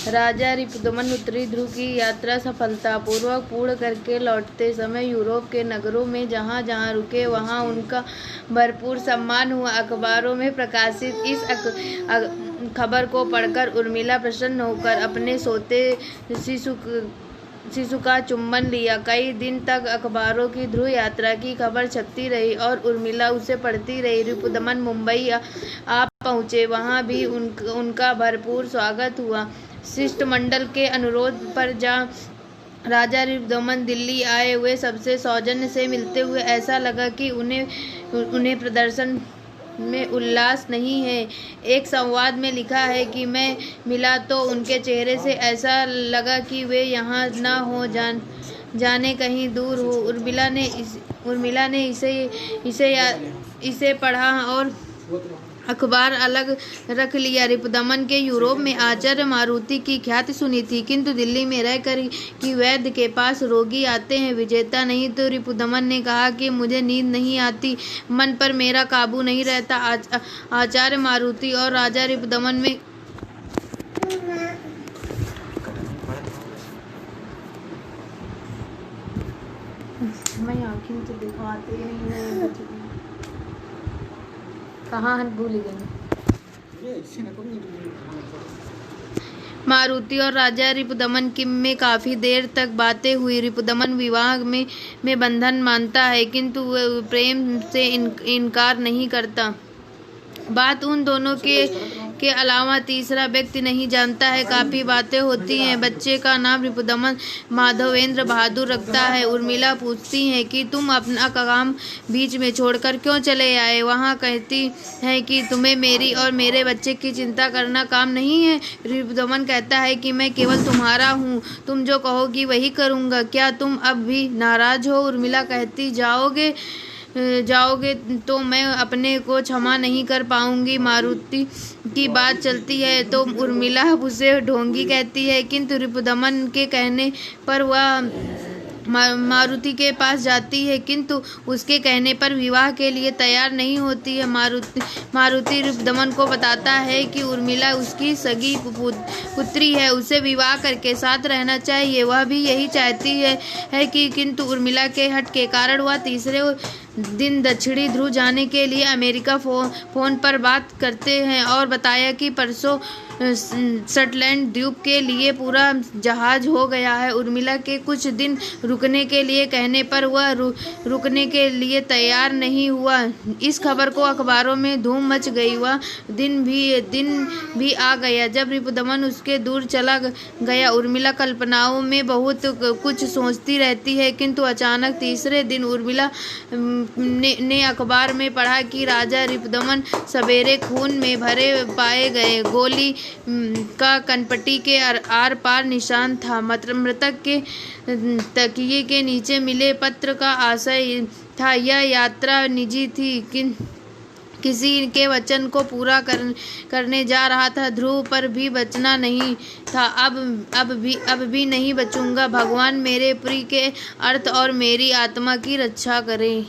राजा रिपुदमन उत्तरी ध्रुव की यात्रा सफलतापूर्वक पूर्ण करके लौटते समय यूरोप के नगरों में जहाँ जहाँ रुके वहाँ उनका भरपूर सम्मान हुआ। अखबारों में प्रकाशित इस खबर को पढ़कर उर्मिला प्रसन्न होकर अपने सोते शिशु का चुंबन लिया। कई दिन तक अखबारों की ध्रुव यात्रा की खबर छपती रही और उर्मिला उसे पढ़ती रही। रिपुदमन मुंबई आ पहुँचे। वहाँ भी उनका भरपूर स्वागत हुआ। शिष्टमंडल के अनुरोध पर राजा रिपुदमन दिल्ली आए। वे सबसे सौजन्य से मिलते हुए ऐसा लगा कि उन्हें प्रदर्शन में उल्लास नहीं है। एक संवाद में लिखा है कि मैं मिला तो उनके चेहरे से ऐसा लगा कि वे यहाँ न हो, जाने कहीं दूर हो। उर्मिला ने इसे पढ़ा और अखबार अलग रख लिया। रिपुदमन के यूरोप में आचार्य मारुति की ख्याति सुनी थी, किंतु दिल्ली में रहकर कि वैद्य के पास रोगी आते हैं, विजेता नहीं। तो रिपुदमन ने कहा कि मुझे नींद नहीं आती, मन पर मेरा काबू नहीं रहता। आचार्य मारुति और राजा रिपुदमन में मैं आँखें तो दिखाते ही नहीं है। कहाँ भूल गए। मारुति और राजा रिपुदमन में काफी देर तक बातें हुई। रिपुदमन विवाह में बंधन मानता है, किंतु वह प्रेम से इनकार नहीं करता। बात उन दोनों के अलावा तीसरा व्यक्ति नहीं जानता है। काफी बातें होती हैं। बच्चे का नाम रिपुदमन माधवेंद्र बहादुर रखता है। उर्मिला पूछती है कि तुम अपना काम बीच में छोड़कर क्यों चले आए। वहाँ कहती है कि तुम्हें मेरी और मेरे बच्चे की चिंता करना काम नहीं है। रिपुदमन कहता है कि मैं केवल तुम्हारा हूँ, तुम जो कहोगी वही करूँगा। क्या तुम अब भी नाराज हो। उर्मिला कहती जाओगे तो मैं अपने को क्षमा नहीं कर पाऊंगी। मारुति की बात चलती है तो उर्मिला उसे ढोंगी कहती है, किंतु रिपुदमन के कहने पर वह मारुति के पास जाती है, किंतु उसके कहने पर विवाह के लिए तैयार नहीं होती है। मारुति रिपुदमन को बताता है कि उर्मिला उसकी सगी पुत्री है, उसे विवाह करके साथ रहना चाहिए। वह भी यही चाहती है कि किंतु उर्मिला के हठ के कारण वह तीसरे दिन दक्षिणी ध्रुव जाने के लिए अमेरिका फोन पर बात करते हैं और बताया कि परसों शटलैंड द्वीप के लिए पूरा जहाज हो गया है। उर्मिला के कुछ दिन रुकने के लिए कहने पर वह रुकने के लिए तैयार नहीं हुआ। इस खबर को अखबारों में धूम मच गई। वह दिन भी आ गया जब रिपुदमन उसके दूर चला गया। उर्मिला कल्पनाओं में बहुत कुछ सोचती रहती है, किंतु अचानक तीसरे दिन उर्मिला ने अखबार में पढ़ा कि राजा रिपुदमन सवेरे खून में भरे पाए गए। गोली का कनपट्टी के आर पार निशान था। मृतक के तकिए के नीचे मिले पत्र का आशय था यह यात्रा निजी थी, किसी के वचन को पूरा करने जा रहा था। ध्रुव पर भी बचना नहीं था। अब भी नहीं बचूंगा। भगवान मेरे प्रिय के अर्थ और मेरी आत्मा की रक्षा करें।